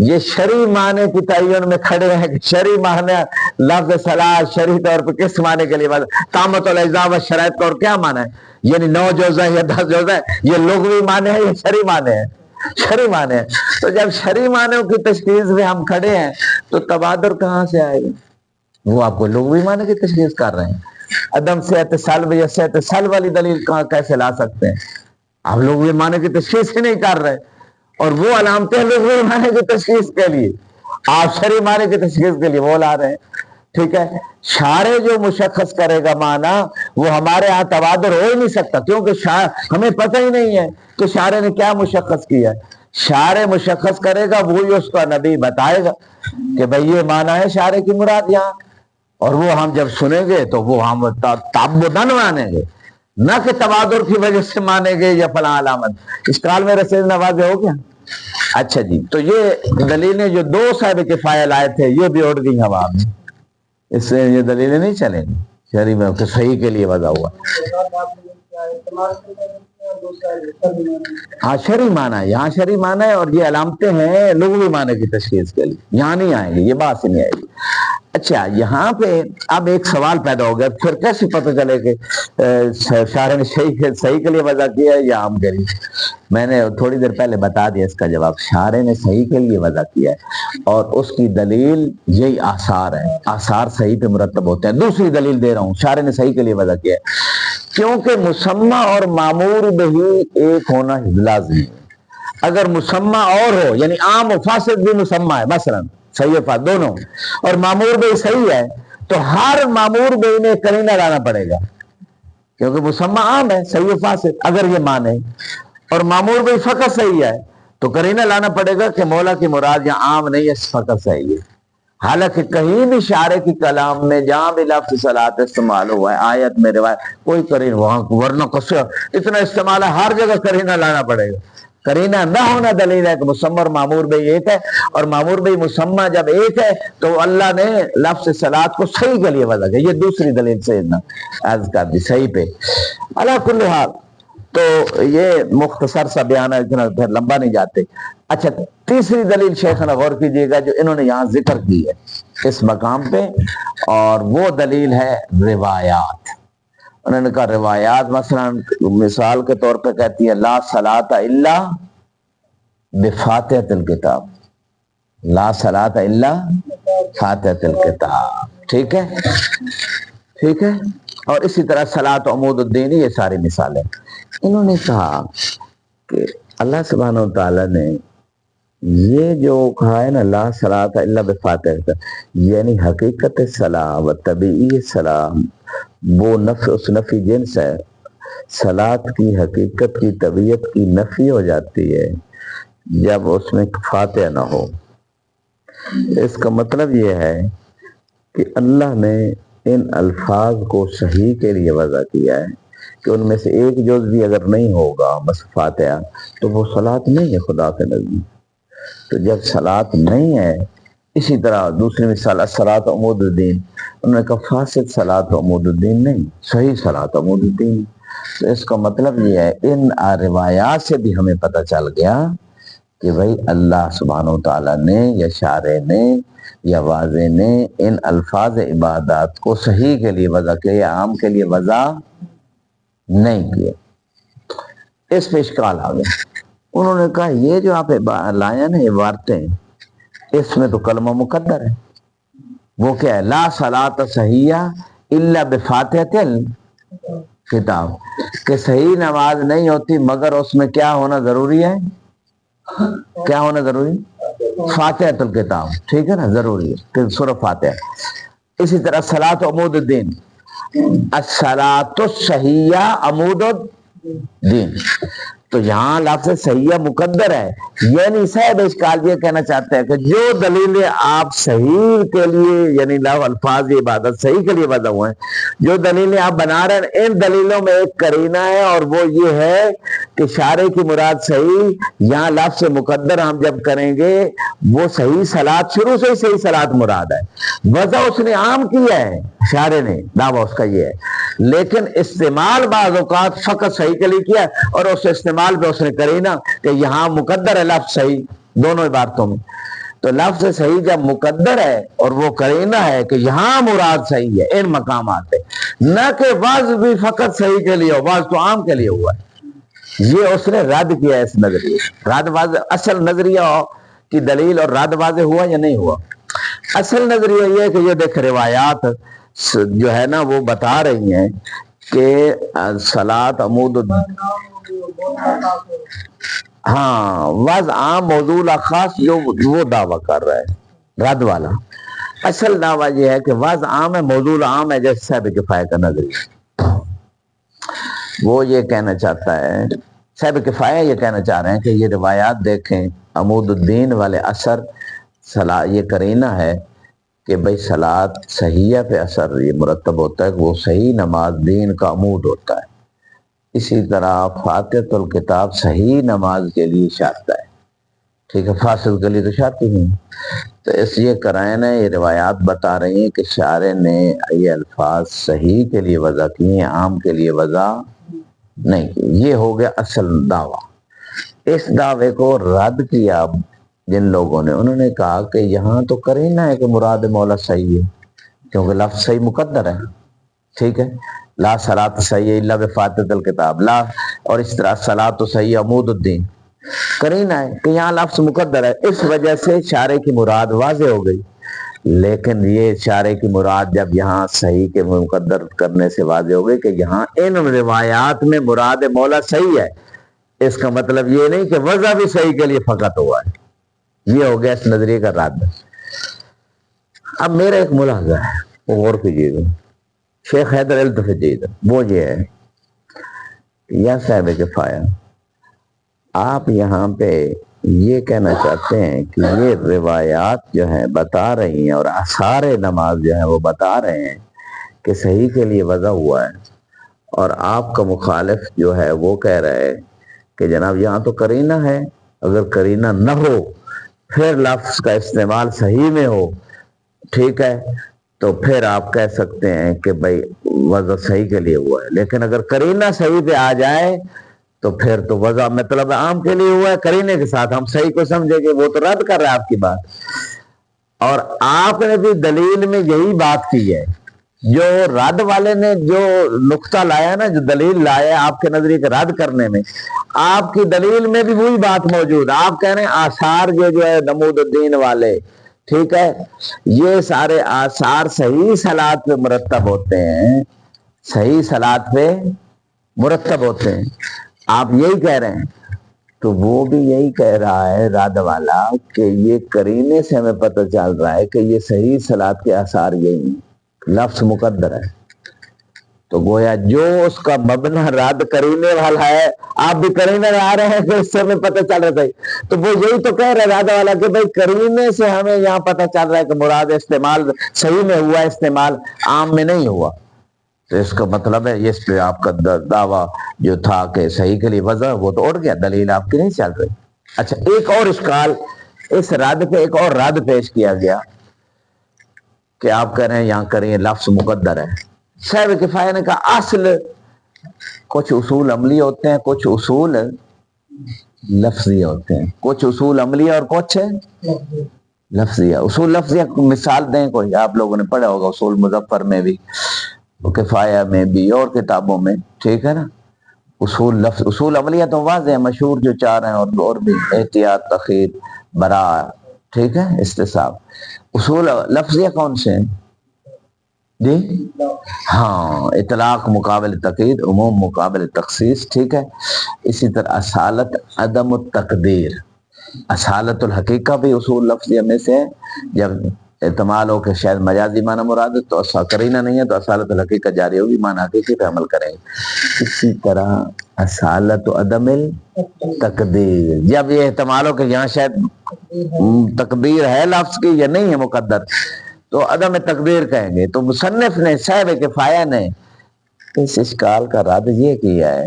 یہ شرعی معنی کی تعین میں کھڑے ہیں کہ شرعی معنی لفظ صلاح شرعی طور پر کس معنی کے لیے تامت الاجزاء و شرائط کا اور کیا معنی ہے، یعنی 9 جوز ہے یا 10 جوز ہے، یہ لغوی معنی ہے یا شرعی معنی ہے؟ شرعی معنی ہے. تو جب شرعی معنیوں کی تشخیص میں ہم کھڑے ہیں تو تبادر کہاں سے آئے گا؟ وہ آپ کو لغوی معنی کی تشخیص کر رہے ہیں. عدم صحت سلب یا صحت سلب والی دلیل کیسے لا سکتے ہیں؟ آپ لغوی معنی کی تشخیص ہی نہیں کر رہے، اور وہ علامتیں لغوی معنی کی تشخیص کے لیے آپ شرعی معنی کی تشخیص کے لیے وہ لا رہے ہیں. ٹھیک ہے، شارع جو مشخص کرے گا معنی وہ ہمارے ہاں تبادر ہو ہی نہیں سکتا، کیونکہ ہمیں پتہ ہی نہیں ہے کہ شارع نے کیا مشخص کیا ہے. شارع مشخص کرے گا وہی اس کا نبی بتائے گا کہ بھئی یہ معنی ہے شارع کی مراد یہاں، اور وہ ہم جب سنیں گے تو وہ ہم تعبداً مانیں گے، نہ کہ تبادر کی وجہ سے مانیں گے یا فلاں علامت. اشکال میرے سے نوازے ہو گیا؟ اچھا جی، تو یہ دلیلیں جو 2 صاحب کفایہ لائے تھے یہ بھی اڑ گئی ہوا میں، اس سے یہ دلیلیں نہیں چلیں گی. شرعی میں صحیح کے لیے وضع ہوا. ہاں شرعی معنی ہے، یہاں شرعی معنی ہے، اور یہ علامتیں ہیں لغوی معنی کی تشخیص کے لیے، یہاں نہیں آئیں گے، یہ بات سے نہیں آئے گی. اچھا، یہاں پہ اب ایک سوال پیدا ہو گیا، پھر کیسے پتہ چلے کہ شارع نے صحیح کے لیے وضع کیا ہے یا عام کے لیے؟ میں نے تھوڑی دیر پہلے بتا دیا اس کا جواب. شارع نے صحیح کے لیے وضع کیا ہے، اور اس کی دلیل یہی آثار ہے، آثار صحیح پہ مرتب ہوتے ہیں. دوسری دلیل دے رہا ہوں، شارع نے صحیح کے لیے وضع کیا ہے کیونکہ مسمى اور مامور بہی ایک ہونا لازمی ہے. اگر مسمى اور ہو یعنی عام و فاسد بھی مسمى ہے، مثلا صحیح و فاسد دونوں، اور مامور بہی صحیح ہے، تو ہر مامور بہی میں قرینہ لانا پڑے گا، کیونکہ مسمى عام ہے صحیح و فاسد اگر یہ مانے، اور مامور بہی فقط صحیح ہے تو قرینہ لانا پڑے گا کہ مولا کی مراد یہاں عام نہیں ہے فقط صحیح ہے. حالانکہ کہیں بھی شارع کی کلام میں جہاں بھی لفظ صلاۃ استعمال ہوا ہے آیت میں روایت کوئی قرینہ وہاں ورنہ قصہ اتنا استعمال ہے ہر جگہ قرینہ لانا پڑے گا. قرینہ نہ ہونا دلیل ہے کہ مسمى اور مامور بہی ایک ہے، اور مامور بہی مسمى جب ایک ہے تو اللہ نے لفظ صلاۃ کو صحیح کے لیے وضع کیا. یہ دوسری دلیل سے عرض کر دی صحیح پہ. علی کل حال تو یہ مختصر سا بیان ہے، اتنا پھر لمبا نہیں جاتے. اچھا، تیسری دلیل شیخنا غور کیجئے گا جو انہوں نے یہاں ذکر کی ہے اس مقام پہ، اور وہ دلیل ہے روایات. انہوں نے کہا روایات مثلا مثال کے طور پہ کہتی ہے لا صلاۃ الا بفاتحۃ الکتاب، لا صلاۃ الا فاتحۃ الکتاب. ٹھیک ہے، ٹھیک ہے. اور اسی طرح صلاۃ عمود الدین، یہ ساری مثالیں. انہوں نے کہا کہ اللہ سبحانہ و تعالیٰ نے یہ جو کہا ہے نا لا صلاۃ الا بفاتحہ، یعنی حقیقت صلاح و طبیعی صلاح وہ اس نفی جنس ہے. صلاۃ کی حقیقت کی طبیعت کی نفی ہو جاتی ہے جب اس میں فاتحہ نہ ہو. اس کا مطلب یہ ہے کہ اللہ نے ان الفاظ کو صحیح کے لیے وضع کیا ہے کہ ان میں سے ایک جز بھی اگر نہیں ہوگا بس فاتحہ تو وہ صلاۃ نہیں ہے خدا کے نزدیک. تو جب صلاۃ نہیں ہے، اسی طرح دوسری مثال الصلاۃ عمود الدین، انہوں نے کہا فاسد صلاۃ عمود الدین نہیں، صحیح صلاۃ عمود الدین. تو اس کا مطلب یہ ہے ان روایات سے بھی ہمیں پتہ چل گیا کہ بھائی اللہ سبحانہ و تعالیٰ نے یا شارع نے یا واضح نے ان الفاظ عبادات کو صحیح کے لیے وضع کیا یا عام کے لیے وضع نہیں کیا. اس پہ اشکال آ گیا. انہوں نے کہا یہ جو آپ لائے نا عبارتیں، اس میں تو کلمہ مقدر ہے. وہ کیا ہے؟ لا صلاۃ صحیحہ الا بفاتحۃ الکتاب، کہ صحیح نماز نہیں ہوتی مگر اس میں کیا ہونا ضروری ہے؟ کیا ہونا ضروری؟ فاتحۃ الکتاب. ٹھیک ہے نا، ضروری ہے کہ سورہ فاتحہ. اسی طرح صلاۃ عمود الدین، الصلاۃ الصحیحہ عمود الدین. تو یہاں لفظ صحیحہ مقدر ہے. یعنی صاحب اشکال یہ کہنا چاہتے ہیں کہ جو دلیلیں آپ صحیح کے لیے یعنی الفاظ عبادت صحیح کے لیے وضع ہوئے ہیں، جو دلیلیں آپ بنا رہے ہیں، ان دلیلوں میں ایک قرینہ ہے اور وہ یہ ہے کہ شارع کی مراد صحیح. یہاں لفظ مقدر ہم جب کریں گے وہ صحیح صلاۃ، شروع سے ہی صحیح صلاۃ مراد ہے. وضع اس نے عام کیا ہے شارع نے، دعویٰ اس کا یہ ہے، لیکن استعمال بعض اوقات فقط صحیح کے لیے کیا اور اس استعمال پہ اس نے قرینہ کہ یہاں مقدر ہے لفظ صحیح دونوں عبارتوں میں. تو لفظ صحیح جب مقدر ہے اور وہ قرینہ ہے کہ یہاں مراد صحیح ہے ان مقامات پہ، نہ کہ وعظ بھی فقط صحیح کے لیے ہو، وعظ تو عام کے لیے ہوا ہے. یہ اس نے رد کیا ہے اس نظریے. رد واضح اصل نظریہ کی دلیل اور رد واضح ہوا یا نہیں ہوا؟ اصل نظریہ یہ ہے کہ یہ دیکھ روایات جو ہے نا وہ بتا رہی ہیں کہ صلاۃ عمود ہاں وضع عام موضوع خاص، جو وہ دعویٰ کر رہا ہے رد والا. اصل دعویٰ یہ ہے کہ وضع عام ہے موضوع عام ہے، جیسے صاحب کفایہ کا نظریہ. وہ یہ کہنا چاہتا ہے، صاحب کفایہ یہ کہنا چاہ رہے ہیں کہ یہ روایات دیکھیں عمود الدین والے اثر یہ قرینہ ہے کہ بھئی صلاۃ صحیحہ پہ اثر یہ مرتب ہوتا ہے کہ وہ صحیح نماز دین کا عمود ہوتا ہے. اسی طرح فاتحۃ الکتاب صحیح نماز کے لیے شرط ہے. ٹھیک ہے، فاسد کے لیے تو شرط ہی نہیں. تو اس یہ قرائن ہے، یہ روایات بتا رہی ہیں کہ شارع نے یہ الفاظ صحیح کے لیے وضع کیے ہیں، عام کے لیے وضع نہیں کی. یہ ہو گیا اصل دعویٰ. اس دعوے کو رد کیا جن لوگوں نے، انہوں نے کہا کہ یہاں تو قرینہ ہے کہ مراد مولا صحیح ہے کیونکہ لفظ صحیح مقدر ہے. ٹھیک ہے، لا صلاۃ صحیح الا بفاتحۃ الکتاب، لا اور اس طرح صلاۃ صحیح عمود الدین قرینہ ہے کہ یہاں لفظ مقدر ہے. اس وجہ سے شارع کی مراد واضح ہو گئی. لیکن یہ شارع کی مراد جب یہاں صحیح کے مقدر کرنے سے واضح ہو گئی کہ یہاں ان روایات میں مراد مولا صحیح ہے، اس کا مطلب یہ نہیں کہ وضع بھی صحیح کے لیے فقط ہوا ہے. یہ ہو گیا اس نظریے کا رد. اب میرا ایک ملاحظہ ہے، وہ غور کیجیے گا، شیخ حیدر التفجید، وہ یہ ہے یا صاحب کفایہ آپ یہاں پہ یہ کہنا چاہتے ہیں کہ یہ روایات جو ہیں بتا رہی ہیں اور آثار نماز جو ہیں وہ بتا رہے ہیں کہ صحیح کے لیے وضع ہوا ہے، اور آپ کا مخالف جو ہے وہ کہہ رہے ہیں کہ جناب یہاں تو قرینہ ہے، اگر قرینہ نہ ہو پھر لفظ کا استعمال صحیح میں ہو، ٹھیک ہے، تو پھر آپ کہہ سکتے ہیں کہ بھائی وضع صحیح کے لیے ہوا ہے. لیکن اگر قرینہ صحیح پہ آ جائے تو پھر تو وضع مطلب عام کے لیے ہوا ہے، قرینے کے ساتھ ہم صحیح کو سمجھے کہ وہ تو رد کر رہا ہے آپ کی بات. اور آپ نے بھی دلیل میں یہی بات کی ہے، جو رد والے نے جو نقطہ لایا نا، جو دلیل لایا آپ کے نظریے کے رد کرنے میں، آپ کی دلیل میں بھی وہی بات موجود. آپ کہہ رہے ہیں آثار جو ہے نمود الدین والے، ٹھیک ہے، یہ سارے آثار صحیح صلاۃ پہ مرتب ہوتے ہیں، صحیح صلاۃ پہ مرتب ہوتے ہیں. آپ یہی کہہ رہے ہیں. تو وہ بھی یہی کہہ رہا ہے رد والا کہ یہ قرینے سے ہمیں پتہ چل رہا ہے کہ یہ صحیح صلاۃ کے آثار یہی ہیں، لفظ مقدر ہے. تو گویا جو اس کا مبنی رد قرینے والا ہے، آپ بھی قرینے میں آ رہے ہیں کہ اس سے ہمیں پتہ چل رہا ہے. تو وہ یہی تو کہہ رہا ہے رد والا کہ بھائی قرینے سے ہمیں یہاں پتہ چل رہا ہے کہ مراد استعمال صحیح میں ہوا، استعمال عام میں نہیں ہوا. تو اس کا مطلب ہے اس پہ آپ کا دعویٰ جو تھا کہ صحیح کے لیے وضع وہ تو اڑ گیا، دلیل آپ کی نہیں چل رہی۔ اچھا ایک اور اشکال اس رد پہ، ایک اور رد پیش کیا گیا کہ آپ کہہ رہے ہیں یہاں کریں لفظ مقدر ہے۔ صاحب کفایہ نے کہا اصل کچھ اصول عملی ہوتے ہیں، کچھ اصول لفظی ہوتے ہیں، کچھ اصول عملی اور کچھ لفظیہ۔ اصول لفظیہ مثال دیں کوئی، آپ لوگوں نے پڑھا ہوگا اصول مظفر میں بھی، کفایہ میں بھی اور کتابوں میں، ٹھیک ہے نا۔ اصول لفظ، اصول عملیہ تو واضح ہے، مشہور جو چار ہیں، اور بھی احتیاط، تخیر، براء، ٹھیک ہے، استصحاب۔ اصول لفظیہ کون سے ہیں جی؟ ہاں، اطلاق مقابل تقیید، عموم مقابل تخصیص، ٹھیک ہے۔ اسی طرح اصالت عدم التقدیر، اصالت الحقیقہ بھی اصول لفظیہ میں سے ہے، جب احتمال ہو کہ شاید مجازی معنی مراد ہے تو قرینہ نہیں ہے تو اصالت الحقیقہ جاری ہوگی، معنی حقیقی پہ عمل کریں گے۔ اسی طرح اصالت و عدم التقدیر، جب یہ احتمال ہو کہ یہاں شاید تقدیر ہے لفظ کی یا نہیں ہے مقدر تو عدم تقدیر کہیں گے۔ تو مصنف نے، صاحب کفایہ نے اس اشکال کا رد یہ کیا ہے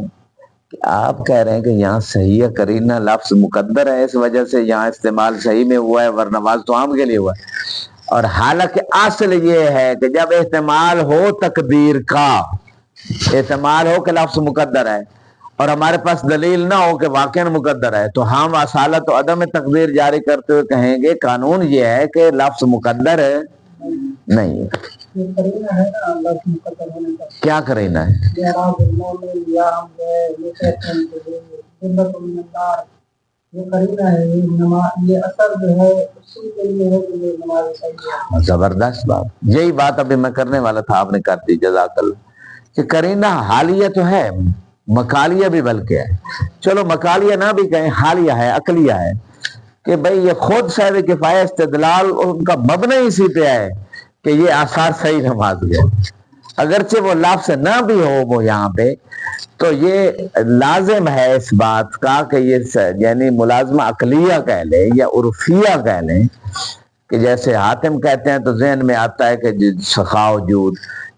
کہ آپ کہہ رہے ہیں کہ یہاں صحیح قرینہ لفظ مقدر ہے، اس وجہ سے یہاں استعمال صحیح میں ہوا ہے، ورنہ واز تو عام کے لیے ہوا ہے۔ اور حالانکہ اصل یہ ہے کہ جب احتمال ہو تقدیر کا، احتمال ہو کہ لفظ مقدر ہے اور ہمارے پاس دلیل نہ ہو کہ واقعا مقدر ہے، تو ہم اصالت و عدم تقدیر جاری کرتے ہوئے کہیں گے قانون یہ ہے کہ لفظ مقدر ہے نہیں ہے۔ کیا قرینہ ہے؟ زبردست بات، یہی بات ابھی میں کرنے والا تھا، آپ نے کر دی، جزاک اللہ۔ کہ قرینہ حالیہ تو ہے، مقالیہ بھی بلکہ ہے، چلو مقالیہ نہ بھی کہیں، حالیہ ہے، عقلیہ ہے، کہ بھئی یہ خود صاحب کفایہ استدلال ان کا مبنی اسی پہ ہے کہ یہ آثار صحیح نماز ہے، اگرچہ وہ لفظ نہ بھی ہو وہ یہاں پہ، تو یہ لازم ہے اس بات کا کہ یہ یعنی ملازمہ عقلیہ کہہ لیں یا عرفیہ کہہ لیں، کہ جیسے حاتم کہتے ہیں تو ذہن میں آتا ہے کہ سخا وجود،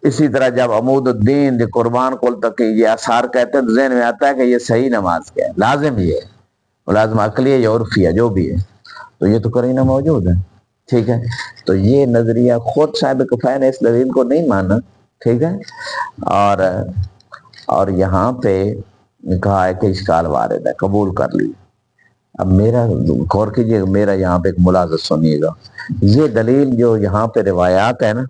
اسی طرح جب عمود الدین جو قربان قل تک یہ آثار کہتے ہیں تو ذہن میں آتا ہے کہ یہ صحیح نماز کیا ہے، لازم یہ ہے، ملازمہ عقلیہ یا عرفیہ جو بھی ہے، تو یہ تو قرینہ موجود ہے، ٹھیک ہے۔ تو یہ نظریہ خود صاحب کفایہ نے اس دلیل کو نہیں مانا، ٹھیک ہے، اور یہاں پہ کہا ہے کہ اشکال وارد ہے، قبول کر لی۔ اب میرا غور کیجیے، میرا یہاں پہ ایک ملاحظہ سنیے گا، یہ دلیل جو یہاں پہ روایات ہے نا،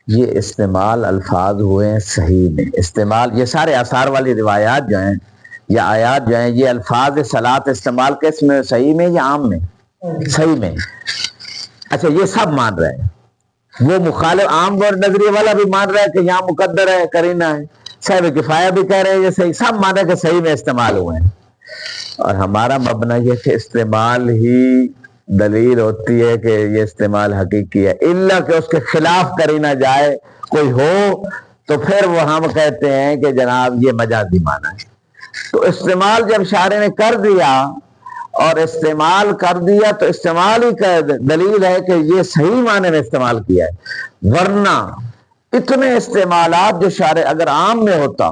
یہ استعمال الفاظ ہوئے ہیں صحیح میں، استعمال یہ سارے آثار والی روایات جو ہیں یا آیات جو ہیں، یہ الفاظ صلاۃ استعمال کس میں، صحیح میں یا عام میں؟ صحیح میں۔ اچھا یہ سب مان رہے ہیں، وہ مخالف عام اور نظریے والا بھی مان رہا ہے کہ یہاں مقدر ہے، قرینہ ہے، صاحب کفایہ بھی کہہ رہے ہیں یہ صحیح، سب مان رہے ہیں کہ صحیح میں استعمال ہوئے ہیں، اور ہمارا مبنی یہ کہ استعمال ہی دلیل ہوتی ہے کہ یہ استعمال حقیقی ہے، الا کہ اس کے خلاف قرینہ جائے کوئی ہو تو پھر وہ ہم کہتے ہیں کہ جناب یہ مجازی معنی ہے۔ تو استعمال جب شارع نے کر دیا اور استعمال کر دیا تو استعمال ہی کا دلیل ہے کہ یہ صحیح معنی میں استعمال کیا ہے، ورنہ اتنے استعمالات جو شارع اگر عام میں ہوتا،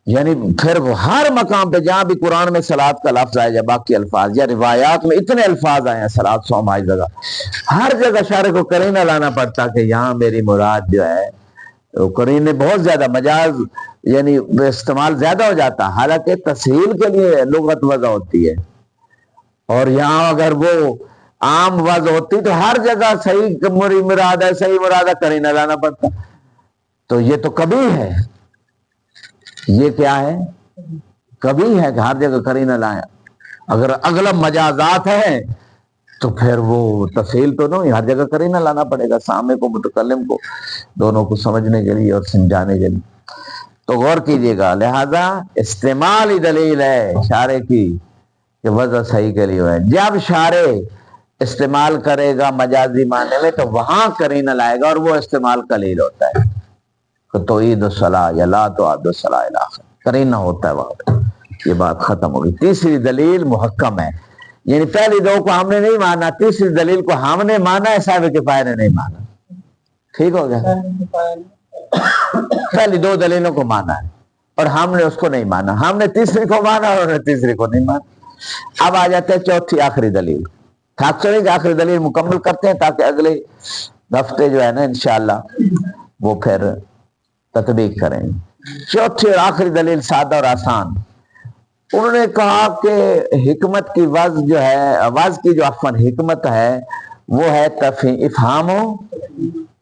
یعنی پھر وہ ہر مقام پہ جہاں بھی قرآن میں صلاۃ کا لفظ آئے یا باقی الفاظ یا روایات میں اتنے الفاظ آئے ہیں صلاۃ صوم حج جگہ، ہر جگہ شارع کو قرینہ لانا پڑتا کہ یہاں میری مراد جو ہے قرینے بہت زیادہ، مجاز یعنی استعمال زیادہ ہو جاتا، حالانکہ تسہیل کے لیے لغت وضع ہوتی ہے، اور یہاں اگر وہ عام وضع ہوتی تو ہر جگہ صحیح مراد ہے، صحیح مراد ہے، قرینہ لانا پڑتا۔ تو یہ تو کبھی ہے، یہ کیا ہے؟ کبھی ہے کہ ہر جگہ قرینہ لایا۔ اگر اغلب مجازات ہیں تو پھر وہ تفصیل تو نہیں، ہر جگہ قرینہ لانا پڑے گا، سامع کو متکلم کو دونوں کو سمجھنے کے لیے اور سمجھانے کے لیے۔ تو غور کیجئے گا، لہذا استعمال ہی دلیل ہے شارع کی کہ وضع صحیح کے لیے ہے۔ جب شارع استعمال کرے گا مجازی معنی میں تو وہاں قرینہ لائے گا، اور وہ استعمال قلیل ہوتا ہے، تو عید الصلاۃ یا لا تو عید الصلاۃ الاخر قرینہ ہوتا ہے وہاں پہ، یہ بات ختم ہوگی۔ تیسری دلیل محکم ہے، یعنی پہلی دو کو ہم نے نہیں مانا، تیسری دلیل کو ہم نے مانا ہے، صاحب کفایہ نے نہیں مانا۔ ٹھیک ہو گیا؟ پہلی دو دلیلوں کو مانا ہے اور ہم نے اس کو نہیں مانا، ہم نے تیسری کو مانا اور انہوں نے تیسری کو نہیں مانا۔ اب آ جاتے ہیں چوتھی آخری دلیل، تھک چلیں گے آخری دلیل مکمل کرتے ہیں تاکہ اگلے ہفتے جو ہے نا انشاءاللہ وہ پھر تطبیق کریں۔ چوتھی اور آخری دلیل سادہ اور آسان، انہوں نے کہا کہ حکمت کی وضع جو ہے، وضع کی جو عفواً حکمت ہے وہ ہے افہام و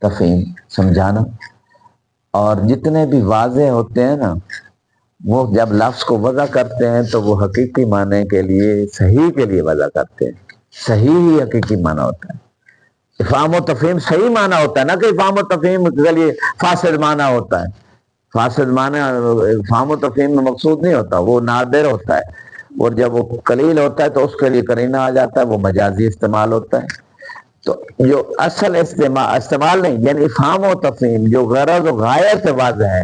تفہیم، سمجھانا، اور جتنے بھی واضح ہوتے ہیں نا وہ جب لفظ کو وضع کرتے ہیں تو وہ حقیقی معنی کے لیے، صحیح کے لیے وضع کرتے ہیں، صحیح ہی حقیقی معنی ہوتا ہے۔ افہام و تفہیم صحیح معنی ہوتا ہے، نہ کہ افہام و تفہیم کے لیے فاسد معنی ہوتا ہے۔ فاسد معنی افہام و تفہیم میں مقصود نہیں ہوتا، وہ نادر ہوتا ہے، اور جب وہ قلیل ہوتا ہے تو اس کے لیے قرینہ آ جاتا ہے، وہ مجازی استعمال ہوتا ہے۔ تو جو اصل استعمال نہیں، یعنی افہام و تفہیم جو غرض و غایت سے واضح ہے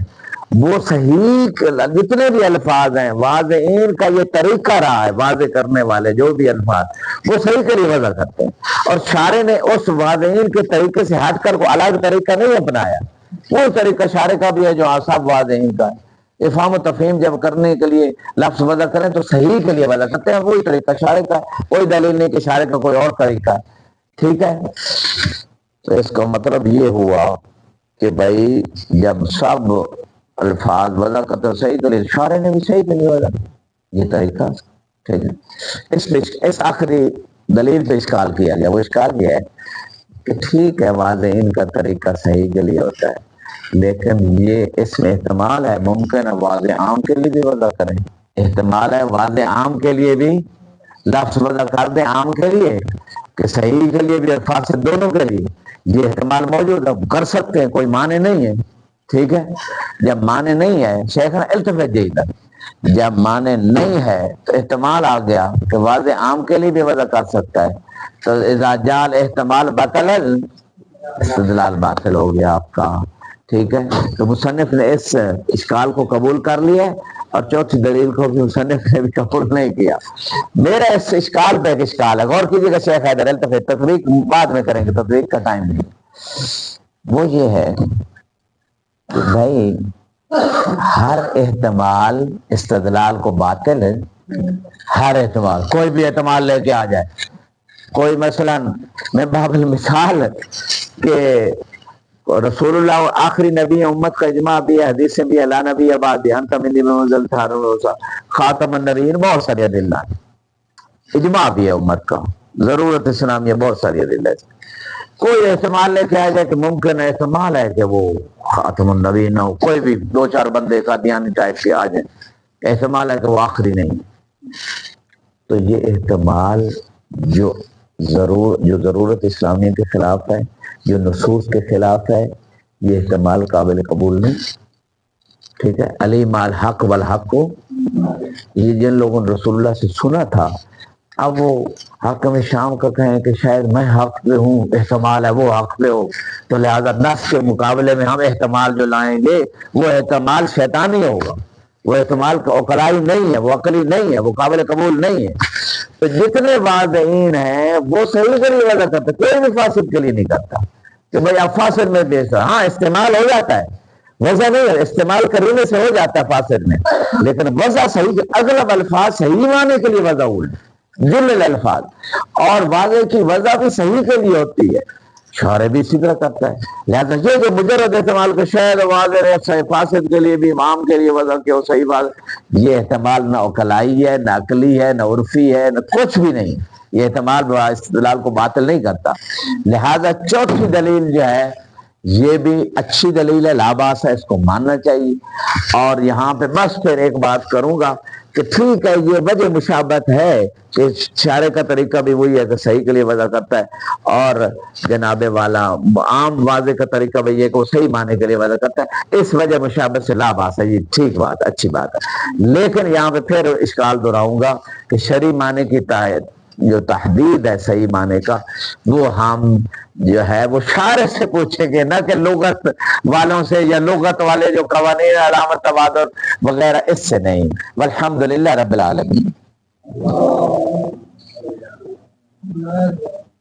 وہ صحیح، جتنے بھی الفاظ ہیں واضحین کا یہ طریقہ رہا ہے، واضح کرنے والے جو بھی الفاظ وہ صحیح کے لیے وضع کرتے ہیں، اور شارع نے اس واضحین کے طریقے سے ہٹ کر کو الگ طریقہ نہیں اپنایا، وہ طریقہ شارع کا بھی ہے جو آصاب واضحین کا ہے۔ افہام و تفہیم جب کرنے کے لیے لفظ وضع کریں تو صحیح کے لیے وضع کرتے ہیں، وہی طریقہ شارع کا ہے، کوئی دلیل نہیں کہ شارع کا کوئی اور طریقہ ہے، ٹھیک ہے۔ تو اس کا مطلب یہ ہوا کہ بھائی جب سب الفاظ وضع کرتے ہیں صحیح دلیل، شارع نے بھی صحیح کے لیے وضع کیا، یہ طریقہ ٹھیک ہے۔ اس آخری دلیل پہ اشکال کیا گیا، وہ اشکال یہ ہے کہ ٹھیک ہے واضحین کا طریقہ صحیح کے لیے ہوتا ہے، لیکن یہ اس میں احتمال ہے ممکن ہے واضح عام کے لیے بھی وضع کریں، احتمال ہے واضح عام کے لیے بھی لفظ وضع کر دیں عام کے لیے کہ صحیح کے لیے بھی اور فاسد دونوں کے لیے، یہ احتمال موجود ہے، کر سکتے ہیں، کوئی معنی نہیں ہے، ٹھیک ہے۔ جب معنی نہیں ہے شیخ التفت جیدہ، جب معنی نہیں ہے تو احتمال آ گیا کہ واضح عام کے لیے بھی وضع کر سکتا ہے، تو اذا جال احتمال باطل استدلال باطل ہو گیا آپ کا، ٹھیک ہے۔ تو مصنف نے اس اشکال کو قبول کر لیا اور چوتھی دلیل کو بھی مصنف نے بھی قبول نہیں کیا۔ میرا اس اشکال پہ ایک اشکال ہے، غور کیجیے گا شیخ حیدر التفت، تطبیق بعد میں کریں گے، تطبیق کا ٹائم نہیں، وہ یہ ہے کہ بھائی ہر احتمال استدلال کو باطل ہے، ہر احتمال، کوئی بھی احتمال لے کے آ جائے، کوئی مثلا میں باب المثال کہ رسول اللہ آخری نبی امت کا اجماع بھی ہے، حدیث بھی ہے، لا نبی بعد انت منی بمنزل خاتم النبیین، بہت ساری ادلہ اجماع بھی ہے امت کا، ضرورت اسلامیہ بہت ساری ادلہ ہے۔ کوئی احتمال لے کے آ جائے کہ ممکن احتمال ہے کہ وہ خاتم النبی نہ ہو، کوئی بھی دو چار بندے قادیانی ٹائپ کے آ جائیں، احتمال ہے کہ وہ آخری نہیں، تو یہ احتمال جو ضرورت اسلامیہ کے خلاف ہے، جو نصوص کے خلاف ہے، یہ احتمال قابل قبول نہیں، ٹھیک ہے۔ علی مال حق والحق کو، یہ جن لوگوں نے رسول اللہ سے سنا تھا اب وہ حاکم شام کا کہیں کہ شاید میں حق پہ ہوں، احتمال ہے وہ حق پہ ہو، تو لہذا نص کے مقابلے میں ہم احتمال جو لائیں گے وہ احتمال شیطانی ہوگا، وہ احتمال عقلائی نہیں ہے، وہ عقلی نہیں ہے، وہ قابل قبول نہیں ہے۔ تو جتنے واضحین ہیں وہ صحیح کے لیے وضع کرتے، کوئی بھی فاسد کے لیے نہیں کرتا کہ بھائی اب فاسد میں بیچ رہا، ہاں استعمال ہو جاتا ہے، وضع نہیں ہے، استعمال کرینے سے ہو جاتا ہے فاسد میں، لیکن وضع صحیح، اغلب الفاظ صحیح معنی کے لیے وضع ہوئے، جل الفاظ، اور واضح کی وضع بھی صحیح کے لیے ہوتی ہے، شارع بھی اسی طرح کرتا ہے۔ لہذا یہ جو مجرد احتمال کہ شاید واضح ہے صحیح فاسد کے لیے بھی امام کے لیے وضع کہ وہ صحیح واضح، یہ احتمال نہ عقلائی ہے، نہ عقلی ہے، نہ عرفی ہے، نہ کچھ بھی نہیں، یہ احتمال استدلال کو باطل نہیں کرتا۔ لہذا چوتھی دلیل جو ہے یہ بھی اچھی دلیل ہے، لا باس ہے، اس کو ماننا چاہیے۔ اور یہاں پہ بس پھر ایک بات کروں گا کہ ٹھیک ہے یہ وجہ مشابہت ہے کہ شارع کا طریقہ بھی وہی ہے کہ صحیح کے لیے وضع کرتا ہے، اور جناب والا عام واضح کا طریقہ بھی یہ کہ وہ صحیح معنی کے لیے وضع کرتا ہے، اس وجہ مشابہت سے لا باس ہے، یہ ٹھیک بات، اچھی بات ہے۔ لیکن یہاں پہ پھر اشکال دہراؤں گا کہ شرعی معنی کی جو تحدید ہے صحیح معنی کا، وہ ہم جو ہے وہ شارع سے پوچھیں گے، نہ کہ لغت والوں سے، یا لغت والے جو قوانین علامت تبادل وغیرہ، اس سے نہیں۔ والحمدللہ رب العالمین۔